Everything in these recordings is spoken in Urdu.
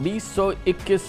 2021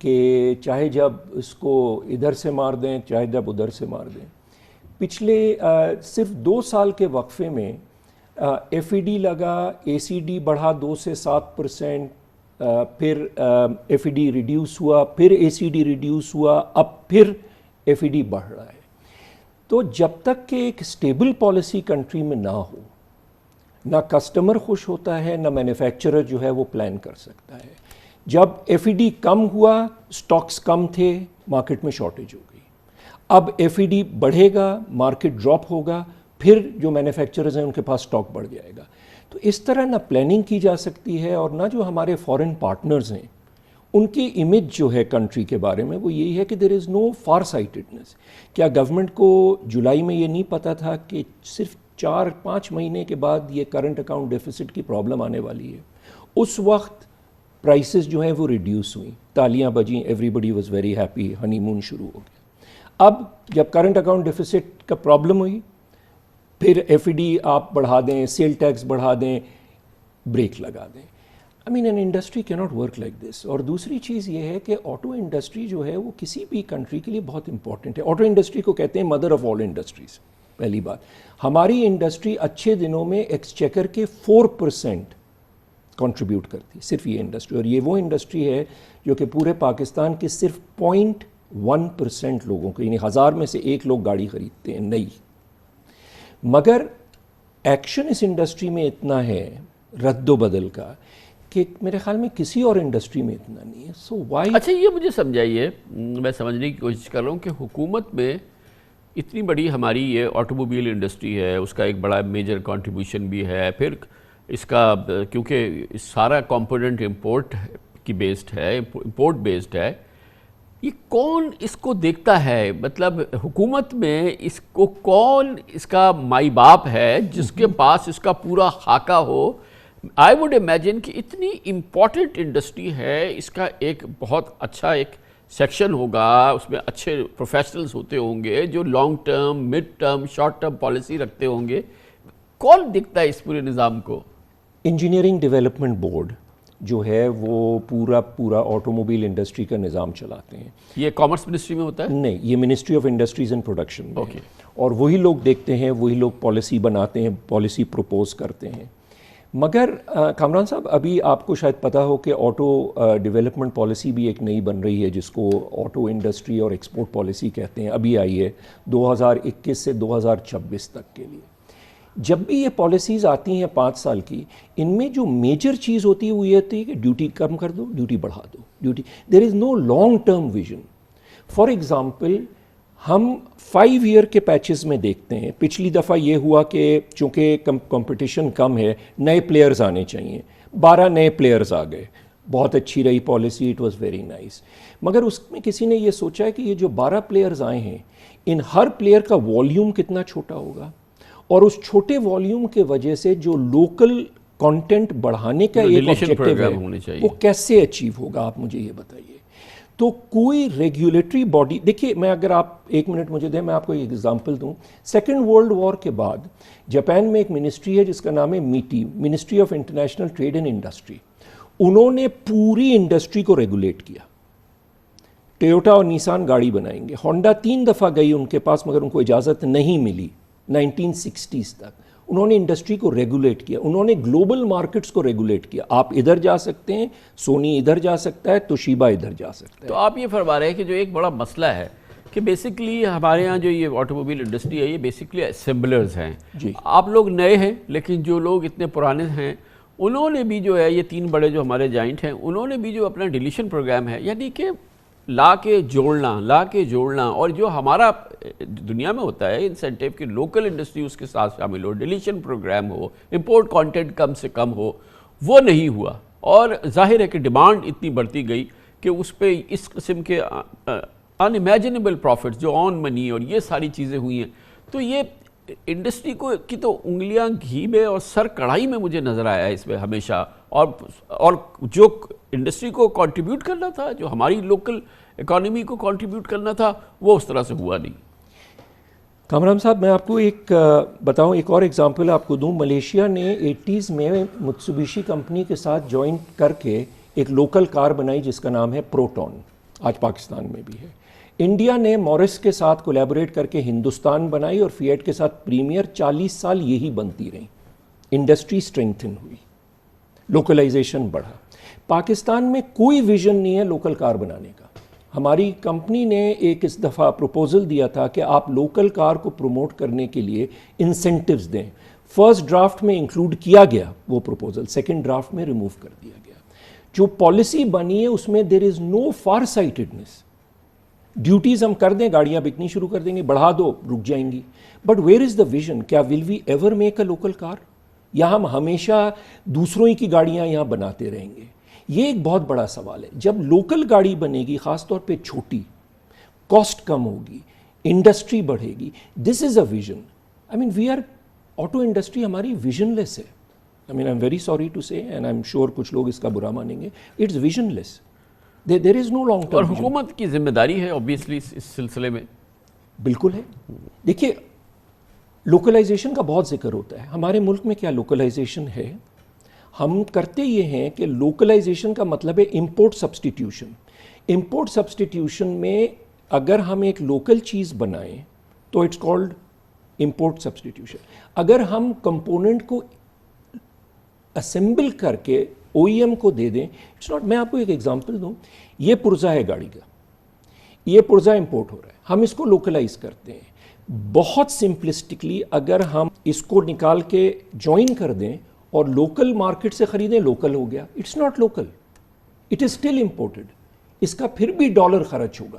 کہ چاہے جب اس کو ادھر سے مار دیں چاہے جب ادھر سے مار دیں. پچھلے صرف 2 سال کے وقفے میں ایف ای ڈی لگا, اے سی ڈی بڑھا 2 سے 7%, پھر ایف ای ڈی ریڈیوس ہوا, پھر اے سی ڈی ریڈیوس ہوا, اب پھر ایف ای ڈی بڑھ رہا ہے. تو جب تک کہ ایک سٹیبل پالیسی کنٹری میں نہ ہو, نہ کسٹمر خوش ہوتا ہے, نہ مینوفیکچرر جو ہے وہ پلان کر سکتا ہے. جب ایف ای ڈی کم ہوا, سٹاکس کم تھے, مارکیٹ میں شارٹیج ہو گئی. اب ایف ای ڈی بڑھے گا, مارکیٹ ڈراپ ہوگا, پھر جو مینوفیکچررز ہیں ان کے پاس سٹاک بڑھ جائے گا. تو اس طرح نہ پلاننگ کی جا سکتی ہے, اور نہ جو ہمارے فارن پارٹنرز ہیں ان کی امیج جو ہے کنٹری کے بارے میں وہ یہی ہے کہ دیر از نو فار سائٹڈنس. کیا گورنمنٹ کو جولائی میں یہ نہیں پتا تھا کہ صرف 4-5 مہینے کے بعد یہ کرنٹ اکاؤنٹ ڈیفیسٹ کی پرابلم آنے والی ہے؟ اس وقت پرائسز جو ہیں وہ ریڈیوس ہوئیں, تالیاں بجیں, everybody was very happy, honeymoon شروع ہو گیا. اب جب کرنٹ اکاؤنٹ ڈیفیسٹ کا پرابلم ہوئی, پھر ایف ای ڈی آپ بڑھا دیں, سیل ٹیکس بڑھا دیں, بریک لگا دیں. I mean an industry cannot work like this. اور دوسری چیز یہ ہے کہ آٹو انڈسٹری جو ہے وہ کسی بھی کنٹری کے لیے بہت امپورٹنٹ ہے. آٹو انڈسٹری کو کہتے ہیں مدر آف آل انڈسٹریز. پہلی بات, ہماری انڈسٹری اچھے دنوں میں ایکسچیکر کے 4% کنٹریبیوٹ کرتی, صرف یہ انڈسٹری. اور یہ وہ انڈسٹری ہے جو کہ پورے پاکستان کے صرف 0.1% لوگوں کو, یعنی 1000 میں سے 1 لوگ گاڑی خریدتے ہیں نئی. مگر ایکشن اس انڈسٹری میں اتنا ہے رد و بدل کا کہ میرے خیال میں کسی اور انڈسٹری میں اتنا نہیں ہے. So why. اچھا یہ مجھے سمجھائیے, میں سمجھنے کی کوشش کر رہا ہوں کہ حکومت میں اتنی بڑی ہماری یہ آٹو موبائل انڈسٹری ہے, اس کا ایک بڑا میجر کنٹریبیوشن بھی ہے, پھر اس کا کیونکہ سارا کمپوننٹ امپورٹ کی بیسڈ ہے, امپورٹ بیسڈ ہے, یہ کون اس کو دیکھتا ہے؟ مطلب حکومت میں اس کو کون اس کا مائی باپ ہے جس کے پاس اس کا پورا خاکہ ہو؟ آئی ووڈ امیجن کہ اتنی امپورٹنٹ انڈسٹری ہے, اس کا ایک بہت اچھا ایک سیکشن ہوگا, اس میں اچھے پروفیشنلز ہوتے ہوں گے جو long term, mid term, short term policy رکھتے ہوں گے. کون دیکھتا ہے اس پورے نظام کو؟ انجینئرنگ ڈیولپمنٹ بورڈ جو ہے وہ پورا آٹو موبائل انڈسٹری کا نظام چلاتے ہیں. یہ کامرس منسٹری میں ہوتا ہے؟ نہیں, یہ ministry of industries and production میں ہے. اور وہی لوگ دیکھتے ہیں, وہی لوگ پالیسی بناتے ہیں, پالیسی پروپوز کرتے ہیں. مگر کامران صاحب, ابھی آپ کو شاید پتہ ہو کہ آٹو ڈیولپمنٹ پالیسی بھی ایک نئی بن رہی ہے جس کو آٹو انڈسٹری اور ایکسپورٹ پالیسی کہتے ہیں, ابھی آئی ہے 2021 سے 2026 تک کے لیے. جب بھی یہ پالیسیز آتی ہیں 5 سال کی, ان میں جو میجر چیز ہوتی ہے وہ یہ ہوتی ہے کہ ڈیوٹی کم کر دو, ڈیوٹی بڑھا دو, duty. There is no long term vision. For example ہم 5 ایئر کے پیچز میں دیکھتے ہیں. پچھلی دفعہ یہ ہوا کہ چونکہ کمپٹیشن کم ہے, نئے پلیئرز آنے چاہیے, 12 نئے پلیئرز آ گئے, بہت اچھی رہی policy, it was very nice. مگر اس میں کسی نے یہ سوچا ہے کہ یہ جو 12 پلیئرز آئے ہیں, ان ہر پلیئر کا والیوم کتنا چھوٹا ہوگا, اور اس چھوٹے والیوم کے وجہ سے جو لوکل کانٹینٹ بڑھانے کا ایک آبجیکٹیو ہے وہ کیسے اچیو ہوگا, آپ مجھے یہ بتائیے. تو کوئی ریگولیٹری باڈی, دیکھیے میں اگر آپ 1 منٹ مجھے دیں, میں آپ کو ایک ایگزامپل دوں. 2nd ورلڈ وار کے بعد جاپان میں ایک منسٹری ہے جس کا نام ہے MITI, ministry of international trade and industry. انہوں نے پوری انڈسٹری کو ریگولیٹ کیا. ٹویوٹا اور نیسان گاڑی بنائیں گے, ہونڈا 3 دفعہ گئی ان کے پاس مگر ان کو اجازت نہیں ملی 1960s تک. انہوں نے انڈسٹری کو ریگولیٹ کیا, انہوں نے گلوبل مارکیٹس کو ریگولیٹ کیا. آپ ادھر جا سکتے ہیں, سونی ادھر جا سکتا ہے, توشیبا ادھر جا سکتا ہے. تو آپ یہ فرما رہے ہیں کہ جو ایک بڑا مسئلہ ہے کہ بیسکلی ہمارے ہاں جو یہ آٹو موبائل انڈسٹری ہے یہ بیسکلی اسمبلرز ہیں. جی, آپ لوگ نئے ہیں, لیکن جو لوگ اتنے پرانے ہیں انہوں نے بھی جو ہے, یہ 3 بڑے جو ہمارے جائنٹ ہیں, انہوں نے بھی جو اپنا ڈیلیشن پروگرام ہے, یعنی کہ لا کے جوڑنا, اور جو ہمارا دنیا میں ہوتا ہے انسینٹیو کہ لوکل انڈسٹری اس کے ساتھ شامل ہو, ڈیلیشن پروگرام ہو, امپورٹ کانٹینٹ کم سے کم ہو, وہ نہیں ہوا. اور ظاہر ہے کہ ڈیمانڈ اتنی بڑھتی گئی کہ اس پہ اس قسم کے ان امیجنیبل پروفٹس جو آن منی اور یہ ساری چیزیں ہوئی ہیں. تو یہ انڈسٹری کی تو انگلیاں گھی میں اور سر کڑھائی میں مجھے نظر آیا ہے اس میں ہمیشہ. اور جو انڈسٹری کو کنٹریبیوٹ کرنا تھا, جو ہماری لوکل اکانومی کو کنٹریبیوٹ کرنا تھا, وہ اس طرح سے ہوا نہیں. کامران صاحب, میں آپ کو ایک بتاؤں, ایک اور ایگزامپل آپ کو دوں. ملیشیا نے 80s میں متسوبیشی کمپنی کے ساتھ جوائن کر کے ایک لوکل کار بنائی جس کا نام ہے پروٹون. آج پاکستان میں بھی ہے. انڈیا نے مورس کے ساتھ کولیبوریٹ کر کے ہندوستان بنائی اور فیٹ کے ساتھ پریمیئر 40 سال یہی بنتی رہیں. انڈسٹری اسٹرینگتھن ہوئی, لوکلائزیشن بڑھا. پاکستان میں کوئی ویژن نہیں ہے لوکل کار بنانے کا. ہماری کمپنی نے ایک اس دفعہ پروپوزل دیا تھا کہ آپ لوکل کار کو پروموٹ کرنے کے لیے انسینٹیوز دیں. فرسٹ ڈرافٹ میں انکلوڈ کیا گیا وہ پروپوزل, سیکنڈ ڈرافٹ میں ریموو کر دیا گیا. جو پالیسی بنی ہے اس میں دیر is know for sightedness. Duties ہم کر دیں, گاڑیاں بکنی شروع کر دیں گے, بڑھا دو رک جائیں گی. But where is the vision? کیا will we ever make a local car, یا ہم ہمیشہ دوسروں ہی کی گاڑیاں یہاں بناتے رہیں گے؟ یہ ایک بہت بڑا سوال ہے. جب لوکل گاڑی بنے گی, خاص طور پہ چھوٹی, کاسٹ کم ہوگی, انڈسٹری بڑھے گی. This is a vision. I mean we are, auto industry ہماری ویژن لیس ہے. I mean I am very sorry to say, and I am sure کچھ لوگ اس کا برا مانیں گے, it's visionless. There is no long term. اور حکومت کی ذمہ داری ہے اوبیسلی اس سلسلے میں. بالکل ہے. دیکھیے لوکلائزیشن کا بہت ذکر ہوتا ہے. ہمارے ملک میں کیا لوکلائزیشن ہے؟ ہم کرتے یہ ہیں کہ لوکلائزیشن کا مطلب ہے امپورٹ سبسٹیٹیوشن. امپورٹ سبسٹیٹیوشن میں اگر ہم ایک لوکل چیز بنائیں تو اٹس کالڈ امپورٹ سبسٹیٹیوشن. اگر ہم کمپوننٹ کو اسمبل کر کے او ای ایم کو دے دیں, اٹس ناٹ. میں آپ کو ایک ایگزامپل دوں. یہ پرزا ہے گاڑی کا, یہ پرزا امپورٹ ہو رہا ہے, ہم اس کو لوکلائز کرتے ہیں. بہت سمپلسٹکلی اگر ہم اس کو نکال کے جوائن کر دیں اور لوکل مارکیٹ سے خریدیں, لوکل ہو گیا. It's not local, it is still imported. اس کا پھر بھی ڈالر خرچ ہوگا.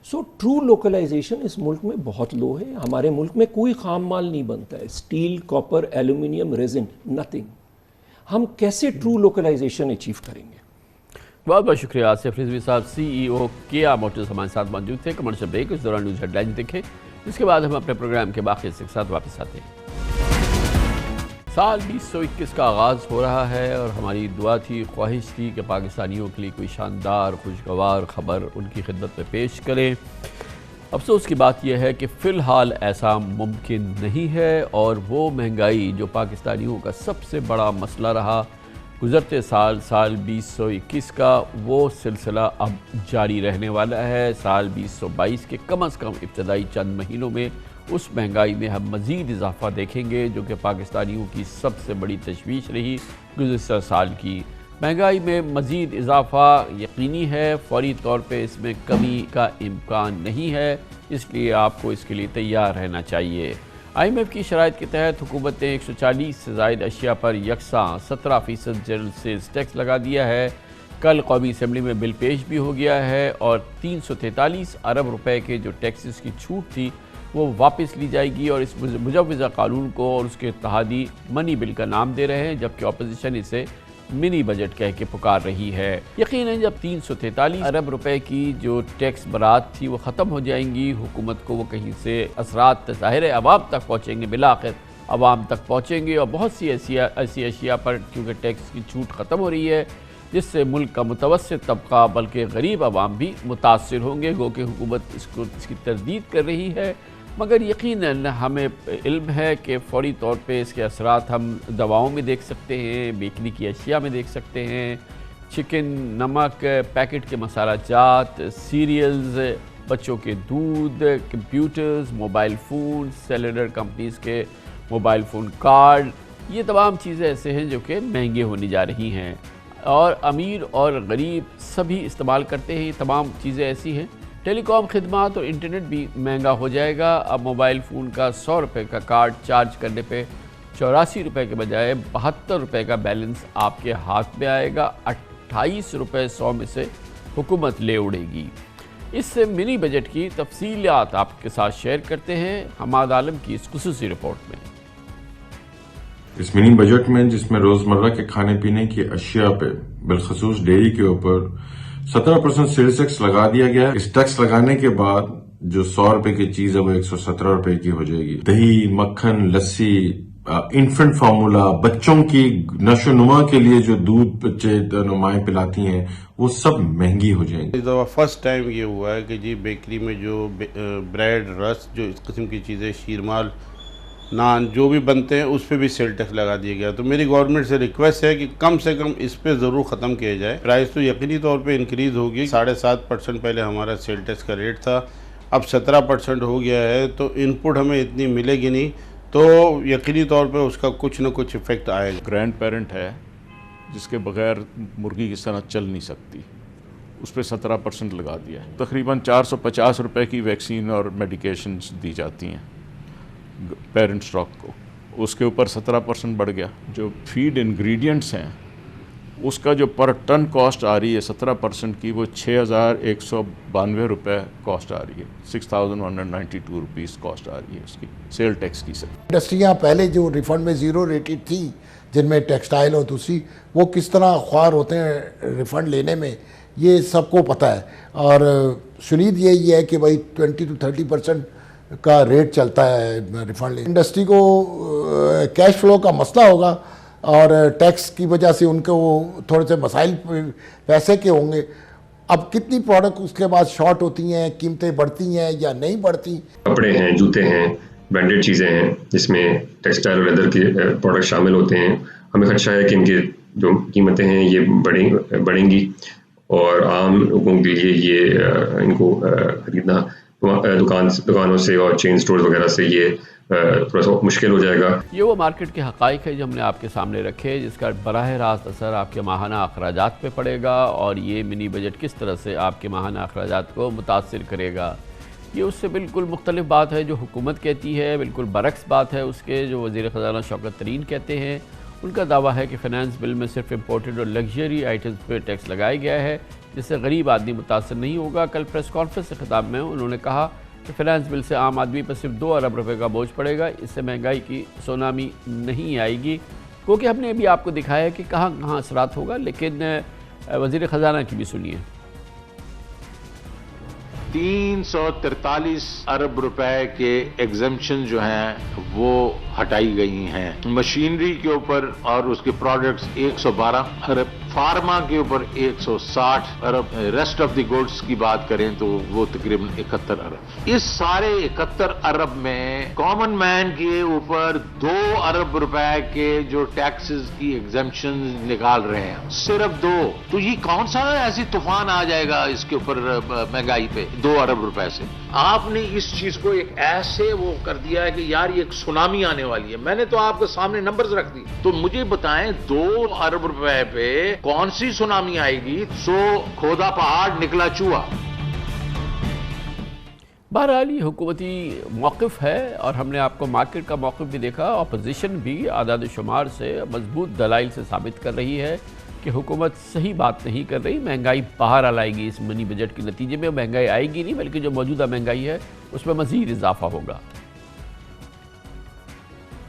سو ٹرو لوکلائزیشن اس ملک میں بہت لو ہے. ہمارے ملک میں کوئی خام مال نہیں بنتا ہے, steel, copper, aluminium, resin, nothing. ہم کیسے ٹرو لوکلائزیشن اچیو کریں گے؟ بہت بہت شکریہ آصف رضوی صاحب, سی ای او کیا موٹرز ہمارے ساتھ موجود تھے. کمرشل بریک, اس دوران نیوز ہیڈ لائنز دیکھیں, اس کے بعد ہم اپنے پروگرام کے باقی حصے کے ساتھ واپس آتے ہیں. سال 2021 کا آغاز ہو رہا ہے اور ہماری دعا تھی, خواہش تھی کہ پاکستانیوں کے لیے کوئی شاندار خوشگوار خبر ان کی خدمت میں پیش کریں. افسوس کی بات یہ ہے کہ فی الحال ایسا ممکن نہیں ہے, اور وہ مہنگائی جو پاکستانیوں کا سب سے بڑا مسئلہ رہا گزرتے سال 2021 کا, وہ سلسلہ اب جاری رہنے والا ہے. سال 2022 کے کم از کم ابتدائی چند مہینوں میں اس مہنگائی میں ہم مزید اضافہ دیکھیں گے, جو کہ پاکستانیوں کی سب سے بڑی تشویش رہی گزشتہ سال کی. مہنگائی میں مزید اضافہ یقینی ہے, فوری طور پہ اس میں کمی کا امکان نہیں ہے, اس لیے آپ کو اس کے لیے تیار رہنا چاہیے. آئی ایم ایف کی شرائط کے تحت حکومت نے 140 سے زائد اشیاء پر یکساں 17% جنرل سیلز ٹیکس لگا دیا ہے. کل قومی اسمبلی میں بل پیش بھی ہو گیا ہے, اور 343 ارب روپے کے جو ٹیکسز کی چھوٹ تھی وہ واپس لی جائے گی, اور اس مجوزہ قانون کو اور اس کے اتحادی منی بل کا نام دے رہے ہیں, جبکہ اپوزیشن اسے منی بجٹ کہہ کے پکار رہی ہے. یقیناً جب 343 ارب روپے کی جو ٹیکس برات تھی وہ ختم ہو جائیں گی, حکومت کو وہ کہیں سے اثرات ظاہر عوام تک پہنچیں گے, بالآخر عوام تک پہنچیں گے, اور بہت سی ایسی اشیاء پر کیونکہ ٹیکس کی چھوٹ ختم ہو رہی ہے, جس سے ملک کا متوسط طبقہ بلکہ غریب عوام بھی متاثر ہوں گے. گو کہ حکومت اس کی تردید کر رہی ہے, مگر یقیناً ہمیں علم ہے کہ فوری طور پہ اس کے اثرات ہم دواؤں میں دیکھ سکتے ہیں, بیکری کی اشیاء میں دیکھ سکتے ہیں, چکن, نمک, پیکٹ کے مسالہ جات, سیریلز, بچوں کے دودھ, computers, mobile phone, cellular companies کے موبائل فون کارڈ. یہ تمام چیزیں ایسے ہیں جو کہ مہنگے ہونے جا رہی ہیں, اور امیر اور غریب سبھی استعمال کرتے ہیں. یہ تمام چیزیں ایسی ہیں. ٹیلی کام خدمات اور انٹرنیٹ بھی مہنگا ہو جائے گا. اب موبائل فون کا 100 روپے کا کارڈ چارج کرنے پہ 84 روپے کے بجائے 72 روپے کا بیلنس آپ کے ہاتھ میں آئے گا. 28 روپے 100 میں سے حکومت لے اڑے گی. اس سے منی بجٹ کی تفصیلات آپ کے ساتھ شیئر کرتے ہیں حماد عالم کی اس خصوصی رپورٹ میں. اس منی بجٹ میں جس میں روزمرہ کے کھانے پینے کی اشیاء پہ بالخصوص ڈیری کے اوپر 17% سیلز ٹیکس لگا دیا گیا. اس ٹیکس لگانے کے بعد جو 100 روپے کی چیز ہے وہ 117 روپے کی ہو جائے گی. دہی, مکھن, لسی, انفنٹ فارمولا, بچوں کی نشو و نما کے لیے جو دودھ بچے مائیں پلاتی ہیں وہ سب مہنگی ہو جائیں گی. اس دفعہ فرسٹ ٹائم یہ ہوا ہے کہ جی بیکری میں جو بریڈ, رس, جو اس قسم کی چیزیں, شیرمال نان جو بھی بنتے ہیں اس پہ بھی سیل ٹیکس لگا دیا گیا. تو میری گورنمنٹ سے ریکویسٹ ہے کہ کم سے کم اس پہ ضرور ختم کیا جائے. پرائس تو یقینی طور پہ انکریز ہوگی. 7.5% پہلے ہمارا سیل ٹیکس کا ریٹ تھا, اب 17% ہو گیا ہے. تو ان پٹ ہمیں اتنی ملے گی نہیں, تو یقینی طور پہ اس کا کچھ نہ کچھ افیکٹ آئے گا. گرینڈ پیرنٹ ہے جس کے بغیر مرغی کی صنعت چل نہیں سکتی, اس پہ 17% لگا دیا ہے. تقریباً 450 روپے کی ویکسین اور میڈیکیشنز دی جاتی ہیں پیرنٹ اسٹاک کو, اس کے اوپر 17% بڑھ گیا. جو فیڈ انگریڈینٹس ہیں اس کا جو پر ٹن کاسٹ آ رہی ہے 17% کی, وہ 6192 روپے کاسٹ آ رہی ہے. 6192 روپیز کاسٹ آ رہی ہے اس کی سیل ٹیکس کی. انڈسٹریاں پہلے جو ریفنڈ میں زیرو ریٹڈ تھیں, جن میں ٹیکسٹائل اور دوسری, وہ کس طرح خوار ہوتے ہیں ریفنڈ لینے میں, یہ سب کو پتہ ہے. اور شنید یہی ہے کہ بھائی 20 to 30% کا ریٹ چلتا ہے ریفنڈ لینے. انڈسٹری کو کیش فلو کا مسئلہ ہوگا, اور ٹیکس کی وجہ سے ان کو تھوڑے سے مسائل پیسے کے ہوں گے. اب کتنی پروڈکٹ اس کے بعد شارٹ ہوتی ہیں, قیمتیں بڑھتی ہیں یا نہیں بڑھتی. کپڑے ہیں, جوتے ہیں, برانڈیڈ چیزیں ہیں جس میں ٹیکسٹائل اور لیدر کے پروڈکٹ شامل ہوتے ہیں. ہمیں خدشہ ہے کہ ان کی جو قیمتیں ہیں یہ بڑھیں گی, اور عام لوگوں کے لیے یہ ان کو خریدنا دکانوں سے اور چین سٹورز وغیرہ سے یہ تھوڑا سا مشکل ہو جائے گا. یہ وہ مارکیٹ کے حقائق ہے جو ہم نے آپ کے سامنے رکھے, جس کا براہ راست اثر آپ کے ماہانہ اخراجات پہ پڑے گا, اور یہ منی بجٹ کس طرح سے آپ کے ماہانہ اخراجات کو متاثر کرے گا. یہ اس سے بالکل مختلف بات ہے جو حکومت کہتی ہے, بالکل برعکس بات ہے اس کے جو وزیر خزانہ شوکت ترین کہتے ہیں. ان کا دعویٰ ہے کہ فائنانس بل میں صرف امپورٹڈ اور لگژری آئٹمز پہ ٹیکس لگایا گیا ہے, جس سے غریب آدمی متاثر نہیں ہوگا. کل پریس کانفرنس سے خطاب میں انہوں نے کہا کہ فائنانس بل سے عام آدمی پر صرف 2 ارب روپے کا بوجھ پڑے گا, اس سے مہنگائی کی سونامی نہیں آئے گی. کیونکہ ہم نے ابھی آپ کو دکھایا ہے کہ کہاں کہاں اثرات ہوگا, لیکن وزیر خزانہ کی بھی سنیے. 343 ارب روپے کے ایگزمپشن جو ہیں وہ ہٹائی گئی ہیں. مشینری کے اوپر اور اس کے پروڈکٹس 112 ارب, فارما کے اوپر 160 ارب, ریسٹ آف دی گوڈس کی بات کریں تو وہ تقریباً 71 ارب. اس سارے 71 ارب میں کامن مین کے اوپر 2 ارب روپے کے جو ٹیکسز کی ایگزمپشن نکال رہے ہیں, صرف 2. تو یہ کون سا ایسی طوفان آ جائے گا اس کے اوپر مہنگائی پہ 2 ارب روپے سے. آپ نے اس چیز کو ایک ایسے وہ کر دیا ہے کہ یار یہ ایک سونامی آنے والی ہے. میں نے تو آپ کے سامنے نمبرز رکھ دی, تو مجھے بتائیں 2 ارب روپے پہ کون سی سونامی آئے گی. سو کھودا پہاڑ نکلا چوہا. بہرحال یہ حکومتی موقف ہے, اور ہم نے آپ کو مارکیٹ کا موقف بھی دیکھا. اپوزیشن بھی اعداد و شمار سے مضبوط دلائل سے ثابت کر رہی ہے کہ حکومت صحیح بات نہیں کر رہی. مہنگائی باہر لائے گی اس منی بجٹ کے نتیجے میں. مہنگائی آئے گی نہیں, بلکہ جو موجودہ مہنگائی ہے اس میں مزید اضافہ ہوگا.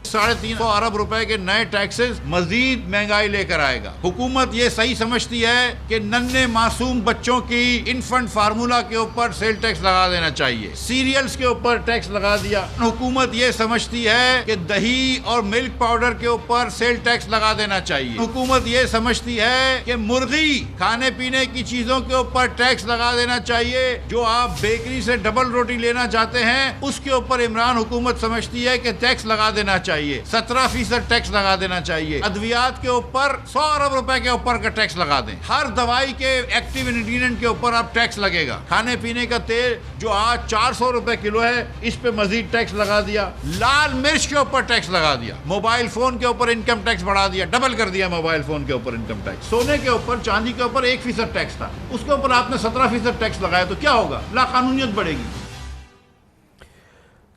350 ارب روپے کے نئے ٹیکسز مزید مہنگائی لے کر آئے گا. حکومت یہ صحیح سمجھتی ہے کہ ننھے معصوم بچوں کی انفنٹ فارمولا کے اوپر سیل ٹیکس لگا دینا چاہیے, سیریلز کے اوپر ٹیکس لگا دیا. حکومت یہ سمجھتی ہے کہ دہی اور ملک پاؤڈر کے اوپر سیل ٹیکس لگا دینا چاہیے. حکومت یہ سمجھتی ہے کہ مرغی کھانے پینے کی چیزوں کے اوپر ٹیکس لگا دینا چاہیے. جو آپ بیکری سے ڈبل روٹی لینا چاہتے ہیں اس کے اوپر عمران حکومت سمجھتی ہے کہ ٹیکس لگا دینا چاہیے. 17% ٹیکس لگا دینا چاہیے. ادویات کے اوپر 100 ارب روپے کے اوپر کا ٹیکس لگا دیں. ہر دوائی کے ایکٹیو انگریڈینٹ کے اوپر اب ٹیکس لگے گا. کھانے پینے کا تیل جو آج 400 روپے کلو ہے اس پہ مزید ٹیکس لگا دیا. لال مرچ کے اوپر ٹیکس لگا دیا. موبائل فون کے اوپر انکم ٹیکس بڑھا دیا, ڈبل کر دیا موبائل فون کے اوپر انکم ٹیکس. سونے کے اوپر, چاندی کے اوپر 1% ٹیکس تھا, اس کے اوپر آپ نے 17% ٹیکس لگایا, تو کیا ہوگا؟ لا قانونیت بڑھے گی.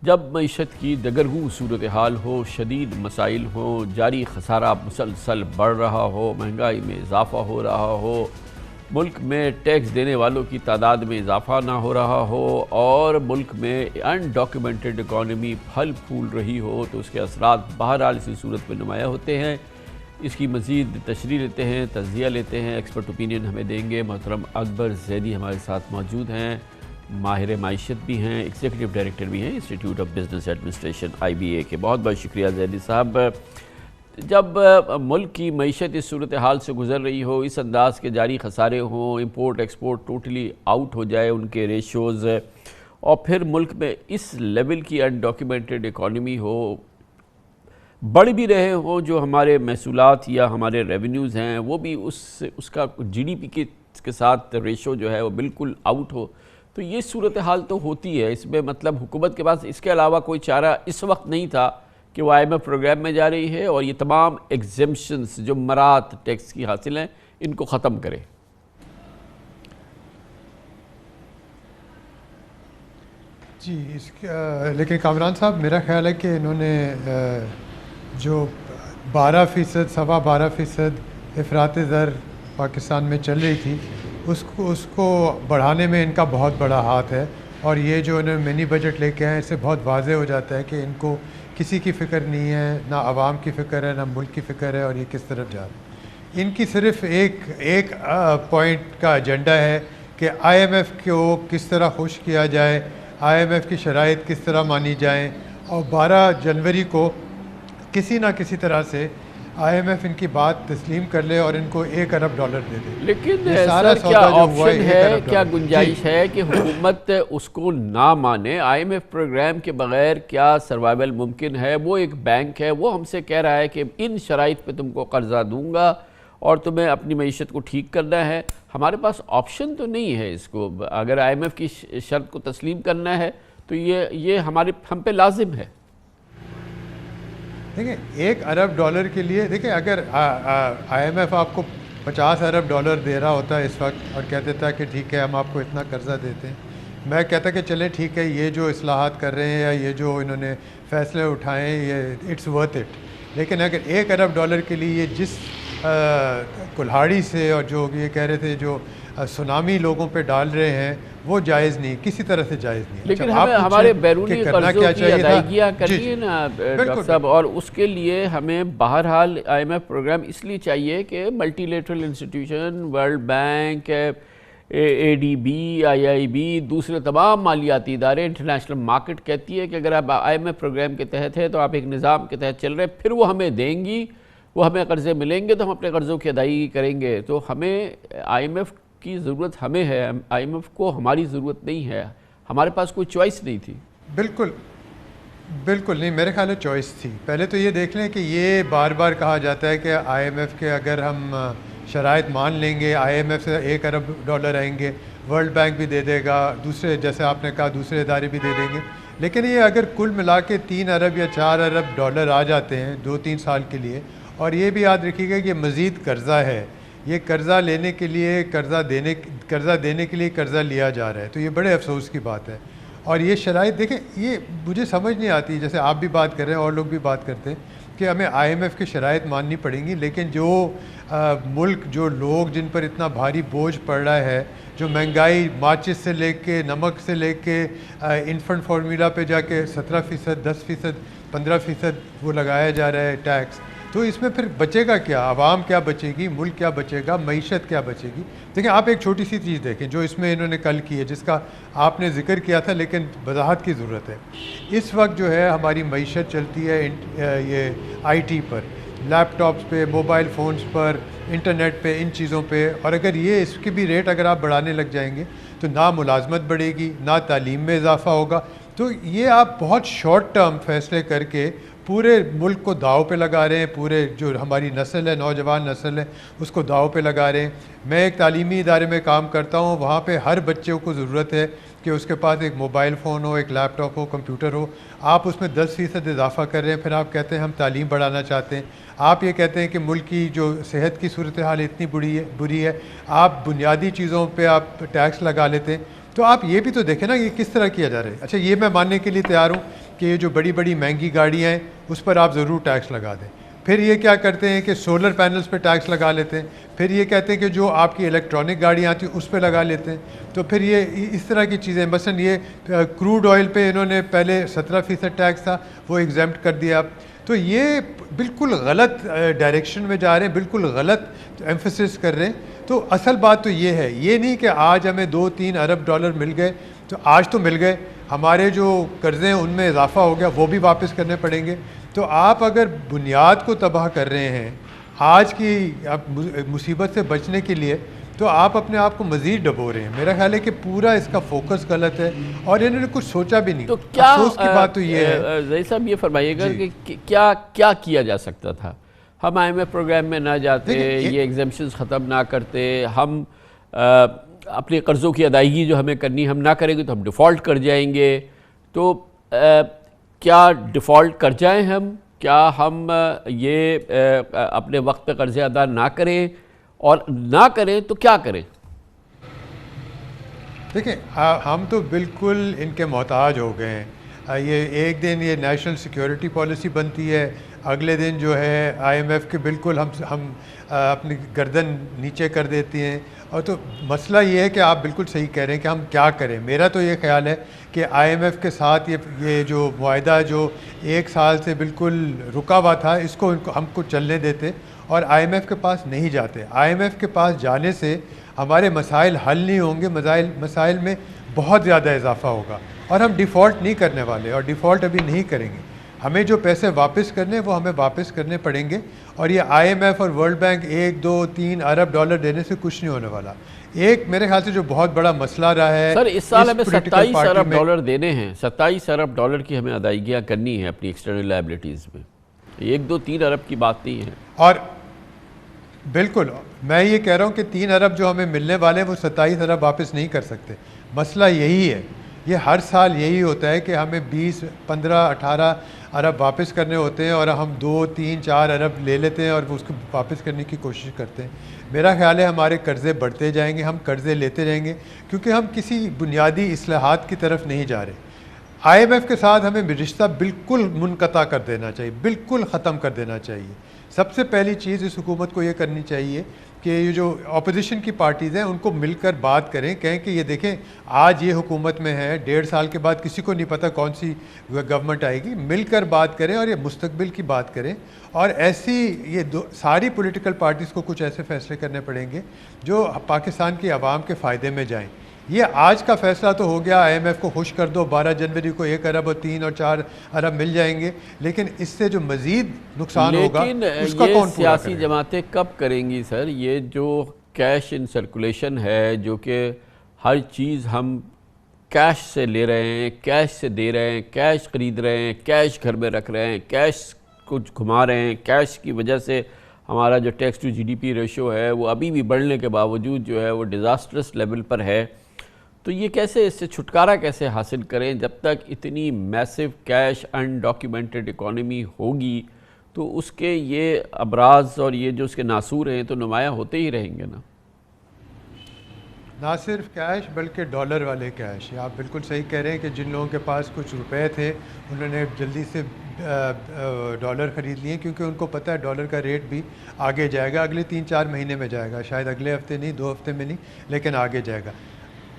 جب معیشت کی دگرگوں صورتحال ہو, شدید مسائل ہوں, جاری خسارہ مسلسل بڑھ رہا ہو, مہنگائی میں اضافہ ہو رہا ہو, ملک میں ٹیکس دینے والوں کی تعداد میں اضافہ نہ ہو رہا ہو, اور ملک میں انڈاکیومنٹڈ اکانومی پھل پھول رہی ہو, تو اس کے اثرات بہرحال اسی صورت میں نمایاں ہوتے ہیں. اس کی مزید تشریح لیتے ہیں, تجزیہ لیتے ہیں, ایکسپرٹ اوپینین ہمیں دیں گے. محترم اکبر زیدی ہمارے ساتھ موجود ہیں, ماہر معیشت بھی ہیں, ایگزیکٹو ڈائریکٹر بھی ہیں institute of business administration IBA کے. بہت بہت شکریہ زیدی صاحب. جب ملک کی معیشت اس صورتحال سے گزر رہی ہو, اس انداز کے جاری خسارے ہوں, امپورٹ ایکسپورٹ ٹوٹلی آؤٹ ہو جائے ان کے ریشوز, اور پھر ملک میں اس لیول کی انڈاکیومنٹڈ اکانومی ہو, بڑھ بھی رہے ہوں جو ہمارے محصولات یا ہمارے ریونیوز ہیں وہ بھی اس کا جی ڈی پی کے ساتھ ریشو جو ہے وہ بالکل آؤٹ ہو، تو یہ صورتحال تو ہوتی ہے. اس میں مطلب حکومت کے پاس اس کے علاوہ کوئی چارہ اس وقت نہیں تھا کہ وہ آئی ایم ایف پروگرام میں جا رہی ہے اور یہ تمام ایگزمپشنز جو مرات ٹیکس کی حاصل ہیں ان کو ختم کرے. جی لیکن کامران صاحب میرا خیال ہے کہ انہوں نے جو 12%، 12.25% افراط زر پاکستان میں چل رہی تھی اس کو بڑھانے میں ان کا بہت بڑا ہاتھ ہے، اور یہ جو انہوں نے منی بجٹ لے کے آئے اس سے بہت واضح ہو جاتا ہے کہ ان کو کسی کی فکر نہیں ہے، نہ عوام کی فکر ہے، نہ ملک کی فکر ہے، اور یہ کس طرف جا رہے ہیں. ان کی صرف ایک پوائنٹ کا ایجنڈا ہے کہ آئی ایم ایف کو کس طرح خوش کیا جائے، آئی ایم ایف کی شرائط کس طرح مانی جائیں، اور 12 جنوری کو کسی نہ کسی طرح سے آئی ایم ایف ان کی بات تسلیم کر لے اور ان کو $1 ارب دے دے. لیکن سر کیا آپشن ہے، کیا گنجائش ہے کہ حکومت اس کو نہ مانے؟ آئی ایم ایف پروگرام کے بغیر کیا سروائیول ممکن ہے؟ وہ ایک بینک ہے، وہ ہم سے کہہ رہا ہے کہ ان شرائط پہ تم کو قرضہ دوں گا اور تمہیں اپنی معیشت کو ٹھیک کرنا ہے. ہمارے پاس آپشن تو نہیں ہے اس کو. اگر آئی ایم ایف کی شرط کو تسلیم کرنا ہے تو یہ ہم پہ لازم ہے. دیکھیں $1 ارب کے لیے، دیکھیں اگر آئی ایم ایف آپ کو $50 ارب دے رہا ہوتا ہے اس وقت اور کہہ دیتا ہے کہ ٹھیک ہے ہم آپ کو اتنا قرضہ دیتے ہیں، میں کہتا کہ چلیں ٹھیک ہے یہ جو اصلاحات کر رہے ہیں یا یہ جو انہوں نے فیصلے اٹھائے ہیں یہ اٹس ورتھ اٹ. لیکن اگر $1 ارب کے لیے یہ جس کلہاڑی سے اور جو یہ کہہ رہے تھے جو سونامی لوگوں پہ ڈال رہے ہیں وہ جائز نہیں، کسی طرح سے جائز نہیں. لیکن ہمارے بیرونی قرضوں کی ادائیگیاں کرنی ہے نا ڈاکٹر صاحب، اور اس کے لیے ہمیں بہرحال آئی ایم ایف پروگرام اس لیے چاہیے کہ multilateral institution, world bank, A D B, I I B, دوسرے تمام مالیاتی ادارے، انٹرنیشنل مارکیٹ کہتی ہے کہ اگر آپ آئی ایم ایف پروگرام کے تحت ہے تو آپ ایک نظام کے تحت چل رہے ہیں، پھر وہ ہمیں دیں گی، وہ ہمیں قرضے ملیں گے تو ہم اپنے قرضوں کی ادائیگی کریں گے. تو ہمیں آئی ایم ایف کی ضرورت ہمیں ہے، آئی ایم ایف کو ہماری ضرورت نہیں ہے. ہمارے پاس کوئی چوائس نہیں تھی. بالکل نہیں، میرے خیال ہے چوائس تھی. پہلے تو یہ دیکھ لیں کہ یہ بار بار کہا جاتا ہے کہ آئی ایم ایف کے اگر ہم شرائط مان لیں گے آئی ایم ایف سے $1 ارب آئیں گے، ورلڈ بینک بھی دے دے گا، دوسرے جیسے آپ نے کہا دوسرے ادارے بھی دے دیں گے. لیکن یہ اگر کل ملا کے $3 ارب یا $4 ارب آ جاتے ہیں 2-3 سال کے لیے، اور یہ بھی یاد رکھیے گا کہ یہ مزید قرضہ ہے، یہ قرضہ لینے کے لیے قرضہ دینے کے لیے قرضہ لیا جا رہا ہے، تو یہ بڑے افسوس کی بات ہے. اور یہ شرائط دیکھیں، یہ مجھے سمجھ نہیں آتی، جیسے آپ بھی بات کر رہے ہیں اور لوگ بھی بات کرتے ہیں کہ ہمیں آئی ایم ایف کی شرائط ماننی پڑیں گی، لیکن جو ملک، جو لوگ جن پر اتنا بھاری بوجھ پڑ رہا ہے، جو مہنگائی ماچس سے لے کے نمک سے لے کے انفنٹ فارمولا پہ جا کے 17%، 10%، 15% وہ لگایا جا رہا ہے ٹیکس، تو اس میں پھر بچے گا کیا؟ عوام کیا بچے گی؟ ملک کیا بچے گا؟ معیشت کیا بچے گی؟ دیکھیں آپ ایک چھوٹی سی چیز دیکھیں جو اس میں انہوں نے کل کی ہے، جس کا آپ نے ذکر کیا تھا لیکن وضاحت کی ضرورت ہے. اس وقت جو ہے ہماری معیشت چلتی ہے یہ آئی ٹی پر، لیپ ٹاپس پہ، موبائل فونز پر، انٹرنیٹ پہ، ان چیزوں پہ، اور اگر یہ اس کی بھی ریٹ اگر آپ بڑھانے لگ جائیں گے تو نہ ملازمت بڑھے گی، نہ تعلیم میں اضافہ ہوگا. تو یہ آپ بہت شارٹ ٹرم فیصلے کر کے پورے ملک کو داؤ پہ لگا رہے ہیں، پورے جو ہماری نسل ہے، نوجوان نسل ہے، اس کو داؤ پہ لگا رہے ہیں. میں ایک تعلیمی ادارے میں کام کرتا ہوں، وہاں پہ ہر بچے کو ضرورت ہے کہ اس کے پاس ایک موبائل فون ہو، ایک لیپ ٹاپ ہو، کمپیوٹر ہو. آپ اس میں 10% اضافہ کر رہے ہیں، پھر آپ کہتے ہیں ہم تعلیم بڑھانا چاہتے ہیں. آپ یہ کہتے ہیں کہ ملک کی جو صحت کی صورتحال اتنی بری ہے، آپ بنیادی چیزوں پہ آپ ٹیکس لگا لیتے ہیں. تو آپ یہ بھی تو دیکھیں نا یہ کس طرح کیا جا رہا ہے. اچھا یہ میں ماننے کے لیے تیار ہوں کہ یہ جو بڑی بڑی مہنگی گاڑیاں ہیں اس پر آپ ضرور ٹیکس لگا دیں. پھر یہ کیا کرتے ہیں کہ سولر پینلز پہ ٹیکس لگا لیتے ہیں. پھر یہ کہتے ہیں کہ جو آپ کی الیکٹرانک گاڑیاں آتی ہیں اس پہ لگا لیتے ہیں. تو پھر یہ اس طرح کی چیزیں، مثلا یہ کروڈ آئل پہ انہوں نے پہلے 17% ٹیکس تھا وہ ایگزیمپٹ کر دیا. تو یہ بالکل غلط ڈائریکشن میں جا رہے ہیں، بالکل غلط ایمفسس کر رہے ہیں. تو اصل بات تو یہ ہے، یہ نہیں کہ آج ہمیں $2-3 ارب مل گئے تو آج تو مل گئے، ہمارے جو قرضے ہیں ان میں اضافہ ہو گیا، وہ بھی واپس کرنے پڑیں گے. تو آپ اگر بنیاد کو تباہ کر رہے ہیں آج کی مصیبت سے بچنے کے لیے، تو آپ اپنے آپ کو مزید ڈبو رہے ہیں. میرا خیال ہے کہ پورا اس کا فوکس غلط ہے اور انہوں نے کچھ سوچا بھی نہیں. تو کیا افسوس کی بات تو یہ ہے ظہیر صاحب یہ فرمائیے گا کہ کیا کیا جا سکتا تھا؟ ہم آئی ایم ایف پروگرام میں نہ جاتے، یہ ایگزمپشنز ختم نہ کرتے، ہم اپنے قرضوں کی ادائیگی جو ہمیں کرنی ہم نہ کریں گے تو ہم ڈیفالٹ کر جائیں گے. تو کیا ڈیفالٹ کر جائیں ہم؟ کیا ہم یہ اپنے وقت پہ قرضے ادا نہ کریں؟ اور نہ کریں تو کیا کریں؟ دیکھیں ہم تو بالکل ان کے محتاج ہو گئے ہیں. یہ ایک دن یہ نیشنل سیکیورٹی پالیسی بنتی ہے، اگلے دن جو ہے آئی ایم ایف کے بالکل ہم اپنی گردن نیچے کر دیتی ہیں. اور تو مسئلہ یہ ہے کہ آپ بالکل صحیح کہہ رہے ہیں کہ ہم کیا کریں. میرا تو یہ خیال ہے کہ آئی ایم ایف کے ساتھ یہ جو معاہدہ جو 1 سال سے بالکل رکا ہوا تھا، اس کو ہم کو چلنے دیتے اور آئی ایم ایف کے پاس نہیں جاتے. آئی ایم ایف کے پاس جانے سے ہمارے مسائل حل نہیں ہوں گے، مسائل میں بہت زیادہ اضافہ ہوگا. اور ہم ڈیفالٹ نہیں کرنے والے اور ڈیفالٹ ابھی نہیں کریں گے. ہمیں جو پیسے واپس کرنے وہ ہمیں واپس کرنے پڑیں گے. اور یہ آئی ایم ایف اور ورلڈ بینک 1 2 3 ارب ڈالر دینے سے کچھ نہیں ہونے والا. ایک میرے خیال سے جو بہت بڑا مسئلہ رہا ہے سر، اس سال ہمیں 27 ارب ڈالر دینے ہیں. 27 ارب ڈالر کی ہمیں ادائیگیاں کرنی ہیں اپنی ایکسٹرنل لائبلٹیز میں. 1 2 3 ارب کی بات نہیں ہے. اور بالکل میں یہ کہہ رہا ہوں کہ 3 ارب جو ہمیں ملنے والے ہیں وہ 27 ارب واپس نہیں کر سکتے. مسئلہ یہی ہے. یہ ہر سال یہی ہوتا ہے کہ ہمیں 20 15 18 ارب واپس کرنے ہوتے ہیں اور ہم 2 3 4 ارب لے لیتے ہیں اور اس کو واپس کرنے کی کوشش کرتے ہیں. میرا خیال ہے ہمارے قرضے بڑھتے جائیں گے، ہم قرضے لیتے جائیں گے کیونکہ ہم کسی بنیادی اصلاحات کی طرف نہیں جا رہے. آئی ایم ایف کے ساتھ ہمیں رشتہ بالکل منقطع کر دینا چاہیے، بالکل ختم کر دینا چاہیے. سب سے پہلی چیز اس حکومت کو یہ کرنی چاہیے کہ یہ جو اپوزیشن کی پارٹیز ہیں ان کو مل کر بات کریں، کہیں کہ یہ دیکھیں آج یہ حکومت میں ہے، 1.5 سال کے بعد کسی کو نہیں پتہ کون سی گورنمنٹ آئے گی. مل کر بات کریں اور یہ مستقبل کی بات کریں. اور ایسی یہ ساری پولیٹیکل پارٹیز کو کچھ ایسے فیصلے کرنے پڑیں گے جو پاکستان کی عوام کے فائدے میں جائیں. یہ آج کا فیصلہ تو ہو گیا، آئی ایم ایف کو خوش کر دو، 12 جنوری کو 1 ارب اور 3 اور 4 ارب مل جائیں گے. لیکن اس سے جو مزید نقصان ہوگا اس کا کون پورا کرے؟ سیاسی جماعتیں کب کریں گی سر یہ جو کیش ان سرکولیشن ہے، جو کہ ہر چیز ہم کیش سے لے رہے ہیں، کیش سے دے رہے ہیں، کیش خرید رہے ہیں، کیش گھر میں رکھ رہے ہیں، کیش کچھ گھما رہے ہیں. کیش کی وجہ سے ہمارا جو tax to G D P ratio ہے وہ ابھی بھی بڑھنے کے باوجود جو ہے وہ ڈیزاسٹرس لیول پر ہے. تو یہ کیسے اس سے چھٹکارا کیسے حاصل کریں؟ جب تک اتنی میسو کیش انڈاکیومنٹڈ اکانومی ہوگی تو اس کے یہ ابراز اور یہ جو اس کے ناصور ہیں تو نمایاں ہوتے ہی رہیں گے نا. نہ صرف کیش بلکہ ڈالر والے کیش. آپ بالکل صحیح کہہ رہے ہیں کہ جن لوگوں کے پاس کچھ روپے تھے انہوں نے جلدی سے ڈالر خرید لیے کیونکہ ان کو پتہ ہے ڈالر کا ریٹ بھی آگے جائے گا، اگلے 3-4 مہینے میں جائے گا، شاید اگلے ہفتے نہیں، 2 ہفتے میں نہیں، لیکن آگے جائے گا.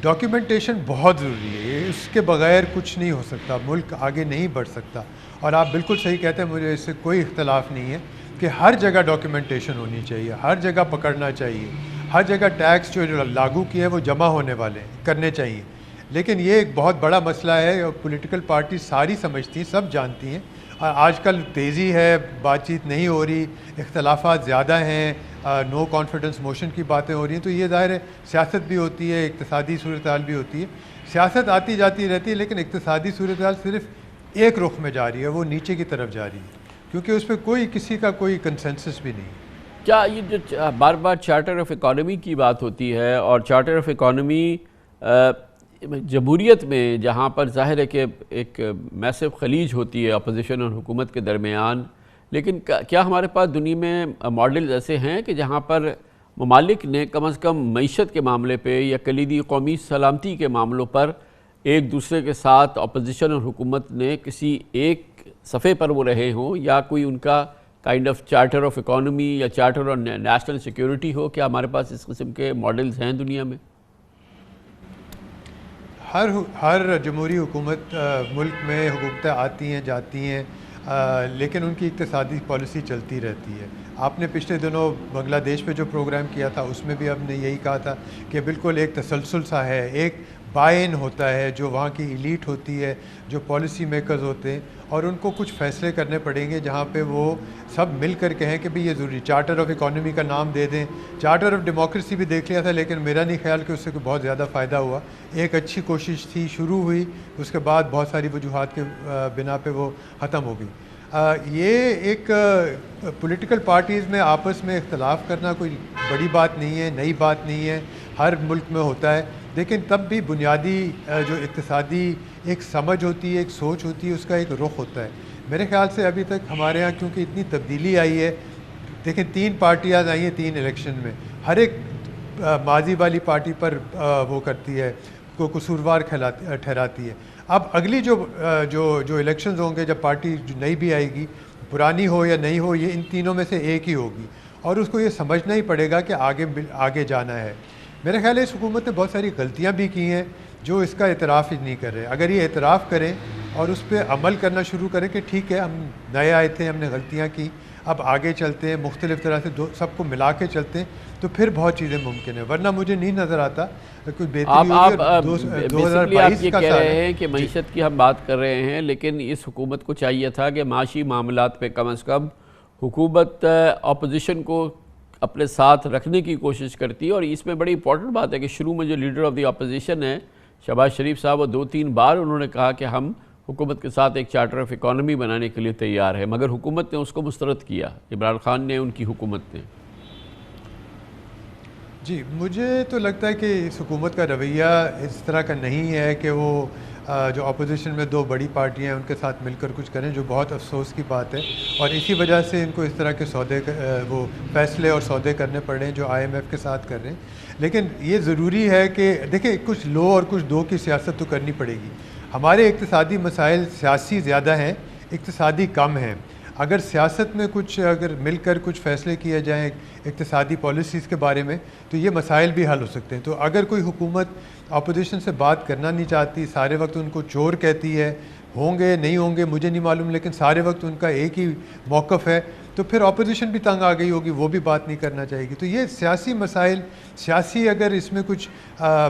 ڈاکیومنٹیشن بہت ضروری ہے، اس کے بغیر کچھ نہیں ہو سکتا، ملک آگے نہیں بڑھ سکتا. اور آپ بالکل صحیح کہتے ہیں، مجھے اس سے کوئی اختلاف نہیں ہے کہ ہر جگہ ڈاکیومنٹیشن ہونی چاہیے، ہر جگہ پکڑنا چاہیے، ہر جگہ ٹیکس جو لاگو کیے ہیں وہ جمع ہونے والے کرنے چاہیے. لیکن یہ ایک بہت بڑا مسئلہ ہے اور پولیٹیکل پارٹی ساری سمجھتی ہیں، سب جانتی ہیں. آج کل تیزی ہے، بات چیت نہیں ہو رہی، اختلافات زیادہ ہیں، نو کانفیڈنس موشن کی باتیں ہو رہی ہیں. تو یہ ظاہر ہے سیاست بھی ہوتی ہے، اقتصادی صورتحال بھی ہوتی ہے. سیاست آتی جاتی رہتی ہے لیکن اقتصادی صورتحال صرف ایک رخ میں جا رہی ہے، وہ نیچے کی طرف جا رہی ہے کیونکہ اس پہ کسی کا کوئی کنسنسس بھی نہیں. کیا یہ جو بار بار چارٹر آف اکانومی کی بات ہوتی ہے اور چارٹر آف اکانومی جمہوریت میں جہاں پر ظاہر ہے کہ ایک میسو خلیج ہوتی ہے اپوزیشن اور حکومت کے درمیان، لیکن کیا ہمارے پاس دنیا میں ماڈلز ایسے ہیں کہ جہاں پر ممالک نے کم از کم معیشت کے معاملے پہ یا کلیدی قومی سلامتی کے معاملوں پر ایک دوسرے کے ساتھ اپوزیشن اور حکومت نے کسی ایک صفحے پر وہ رہے ہوں، یا کوئی ان کا kind of charter of economy یا چارٹر آف نیشنل سیکیورٹی ہو؟ کیا ہمارے پاس اس قسم کے ماڈلز ہیں دنیا میں؟ ہر جمہوری حکومت ملک میں حکومتیں آتی ہیں جاتی ہیں، لیکن ان کی اقتصادی پالیسی چلتی رہتی ہے. آپ نے پچھلے دنوں بنگلہ دیش پہ جو پروگرام کیا تھا اس میں بھی ہم نے یہی کہا تھا کہ بالکل ایک تسلسل سا ہے، ایک بائی ان ہوتا ہے, جو وہاں کی ایلیٹ ہوتی ہے, جو پالیسی میکرز ہوتے ہیں, اور ان کو کچھ فیصلے کرنے پڑیں گے جہاں پہ وہ سب مل کر کہیں کہ بھئی یہ ضروری. چارٹر آف اکانومی کا نام دے دیں, چارٹر آف ڈیموکریسی بھی دیکھ لیا تھا, لیکن میرا نہیں خیال کہ اس سے کوئی بہت زیادہ فائدہ ہوا. ایک اچھی کوشش تھی, شروع ہوئی, اس کے بعد بہت ساری وجوہات کے بنا پہ وہ ختم ہو گئی. یہ ایک پولیٹیکل پارٹیز میں آپس میں اختلاف کرنا کوئی بڑی بات نہیں ہے, نئی بات نہیں ہے, ہر ملک میں ہوتا ہے, لیکن تب بھی بنیادی جو اقتصادی ایک سمجھ ہوتی ہے, ایک سوچ ہوتی ہے, اس کا ایک رخ ہوتا ہے. میرے خیال سے ابھی تک ہمارے ہاں کیونکہ اتنی تبدیلی آئی ہے, دیکھیں 3 پارٹیاں آئی ہیں 3 الیکشن میں, ہر ایک ماضی والی پارٹی پر وہ کرتی ہے, کو قصوروار ٹھہراتی ہے. اب اگلی جو الیکشنز ہوں گے, جب پارٹی جو نئی بھی آئے گی, پرانی ہو یا نہیں ہو, یہ ان تینوں میں سے ایک ہی ہوگی, اور اس کو یہ سمجھنا ہی پڑے گا کہ آگے جانا ہے. میرے خیال ہے اس حکومت نے بہت ساری غلطیاں بھی کی ہیں جو اس کا اعتراف ہی نہیں کر رہے. اگر یہ اعتراف کریں اور اس پہ عمل کرنا شروع کریں کہ ٹھیک ہے ہم نئے آئے تھے, ہم نے غلطیاں کی, اب آگے چلتے ہیں, مختلف طرح سے سب کو ملا کے چلتے ہیں, تو پھر بہت چیزیں ممکن ہیں. ورنہ مجھے نہیں نظر آتا کوئی بہتری ہوگی. آپ یہ کہہ رہے ہیں کہ معیشت کی ہم بات کر رہے ہیں, لیکن اس حکومت کو چاہیے تھا کہ معاشی معاملات پہ کم از کم حکومت اپوزیشن کو اپنے ساتھ رکھنے کی کوشش کرتی ہے. اور اس میں بڑی امپورٹنٹ بات ہے کہ شروع میں جو لیڈر آف دی اپوزیشن ہے شہباز شریف صاحب, وہ 2-3 بار انہوں نے کہا کہ ہم حکومت کے ساتھ ایک چارٹر آف اکانومی بنانے کے لیے تیار ہے, مگر حکومت نے اس کو مسترد کیا, عمران خان نے, ان کی حکومت نے. جی مجھے تو لگتا ہے کہ اس حکومت کا رویہ اس طرح کا نہیں ہے کہ وہ جو اپوزیشن میں 2 بڑی پارٹیاں ہیں ان کے ساتھ مل کر کچھ کریں, جو بہت افسوس کی بات ہے, اور اسی وجہ سے ان کو اس طرح کے وہ فیصلے اور سودے کرنے پڑے ہیں جو IMF کے ساتھ کر رہے ہیں. لیکن یہ ضروری ہے کہ دیکھیں کچھ لو اور کچھ دو کی سیاست تو کرنی پڑے گی. ہمارے اقتصادی مسائل سیاسی زیادہ ہیں, اقتصادی کم ہیں. اگر سیاست میں اگر مل کر کچھ فیصلے کیے جائیں اقتصادی پالیسیز کے بارے میں, تو یہ مسائل بھی حل ہو سکتے ہیں. تو اگر کوئی حکومت اپوزیشن سے بات کرنا نہیں چاہتی, سارے وقت ان کو چور کہتی ہے, ہوں گے نہیں ہوں گے مجھے نہیں معلوم, لیکن سارے وقت ان کا ایک ہی موقف ہے, تو پھر اپوزیشن بھی تنگ آ گئی ہوگی, وہ بھی بات نہیں کرنا چاہے گی. تو یہ سیاسی مسائل, اگر اس میں کچھ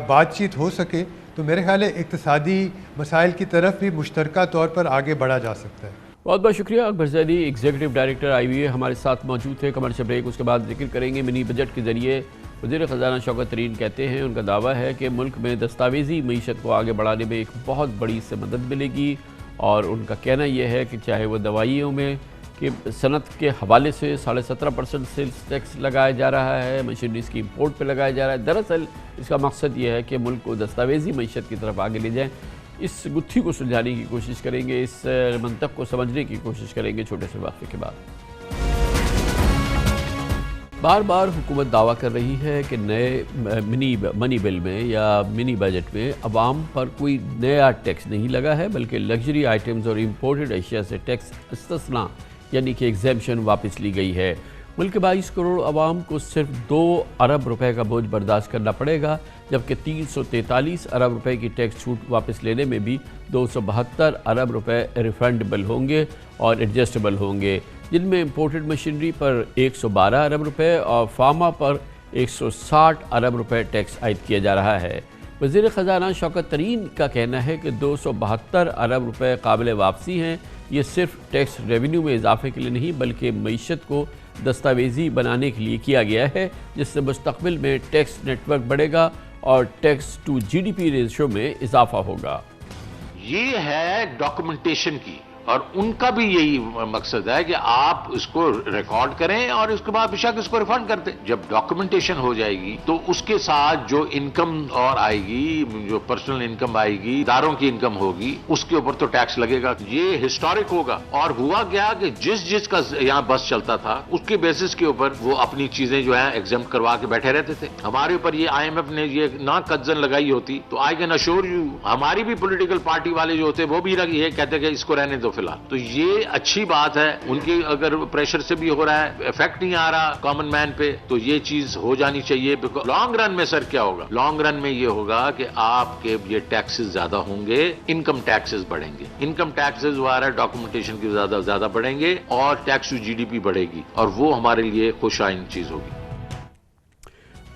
بات چیت ہو سکے تو میرے خیال ہے اقتصادی مسائل کی طرف بھی مشترکہ طور پر آگے بڑھا جا سکتا ہے. بہت بہت شکریہ. اکبر زیدی ایگزیکٹو ڈائریکٹر IBA ہمارے ساتھ موجود تھے. کمرشل بریک, اس کے بعد ذکر کریں گے منی بجٹ کے ذریعے وزیر خزانہ شوکت ترین کہتے ہیں, ان کا دعویٰ ہے کہ ملک میں دستاویزی معیشت کو آگے بڑھانے میں ایک بہت بڑی سے مدد ملے گی, اور ان کا کہنا یہ ہے کہ چاہے وہ دوائیوں میں کہ صنعت کے حوالے سے 17.5% سیلز ٹیکس لگایا جا رہا ہے, مشینریز کی امپورٹ پہ لگایا جا رہا ہے. دراصل اس کا مقصد یہ ہے کہ ملک کو دستاویزی معیشت کی طرف آگے لے جائیں. اس گتھی کو سلجھانے کی کوشش کریں گے, اس منطق کو سمجھنے کی کوشش کریں گے چھوٹے سے وقفے کے بعد. بار بار حکومت دعویٰ کر رہی ہے کہ نئے منی بل میں یا منی بجٹ میں عوام پر کوئی نیا ٹیکس نہیں لگا ہے, بلکہ لگژری آئٹمز اور امپورٹڈ اشیاء سے ٹیکس استثناء یعنی کہ ایگزیمپشن واپس لی گئی ہے. ملک کے 22 کروڑ عوام کو صرف 2 ارب روپے کا بوجھ برداشت کرنا پڑے گا, جبکہ 343 ارب روپے کی ٹیکس چھوٹ واپس لینے میں بھی 272 ارب روپے ریفنڈبل ہوں گے اور ایڈجسٹیبل ہوں گے, جن میں امپورٹڈ مشینری پر 112 ارب روپے اور فارما پر 160 ارب روپے ٹیکس عائد کیا جا رہا ہے. وزیر خزانہ شوکت ترین کا کہنا ہے کہ 272 ارب روپے قابل واپسی ہیں. یہ صرف ٹیکس ریونیو میں اضافے کے لیے نہیں بلکہ معیشت کو دستاویزی بنانے کے لیے کیا گیا ہے, جس سے مستقبل میں ٹیکس نیٹ ورک بڑھے گا اور ٹیکس ٹو GDP ریشو میں اضافہ ہوگا. یہ ہے ڈاکومنٹیشن کی, اور ان کا بھی یہی مقصد ہے کہ آپ اس کو ریکارڈ کریں اور اس کے بعد بے شک اس کو ریفنڈ کر دیں. جب ڈاکومنٹیشن ہو جائے گی تو اس کے ساتھ جو انکم اور آئے گی, جو پرسنل انکم آئے گی, اداروں کی انکم ہوگی, اس کے اوپر تو ٹیکس لگے گا. یہ ہسٹورک ہوگا. اور ہوا کیا کہ جس کا یہاں بس چلتا تھا اس کے بیسس کے اوپر وہ اپنی چیزیں جو ہیں ایگزمپٹ کروا کے بیٹھے رہتے تھے. ہمارے اوپر یہ IMF نے یہ نہ قدزن لگائی ہوتی تو آئی کین اشور یو ہماری بھی پولیٹیکل پارٹی والے جو ہوتے وہ بھی یہ کہتے کہ اس کو رہنے دو فی الحال. تو یہ اچھی بات ہے, ان کی اگر پریشر سے بھی ہو رہا ہے, افیکٹ نہیں آ رہا کامن مین پہ, تو یہ چیز ہو جانی چاہیے. لانگ رن میں سر کیا ہوگا, لانگ رن میں یہ ہوگا کہ آپ کے یہ ٹیکسز زیادہ ہوں گے, انکم ٹیکسز بڑھیں گے, انکم ٹیکسز وغیرہ ڈاکومنٹیشن کی زیادہ بڑھیں گے, اور ٹیکس ٹو GDP بڑھے گی, اور وہ ہمارے لیے خوش آئند چیز ہوگی.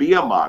PMR,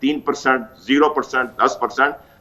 3%, 0%, 10%,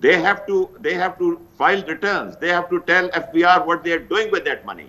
they have to file returns, they have to tell FBR what they are doing with that money।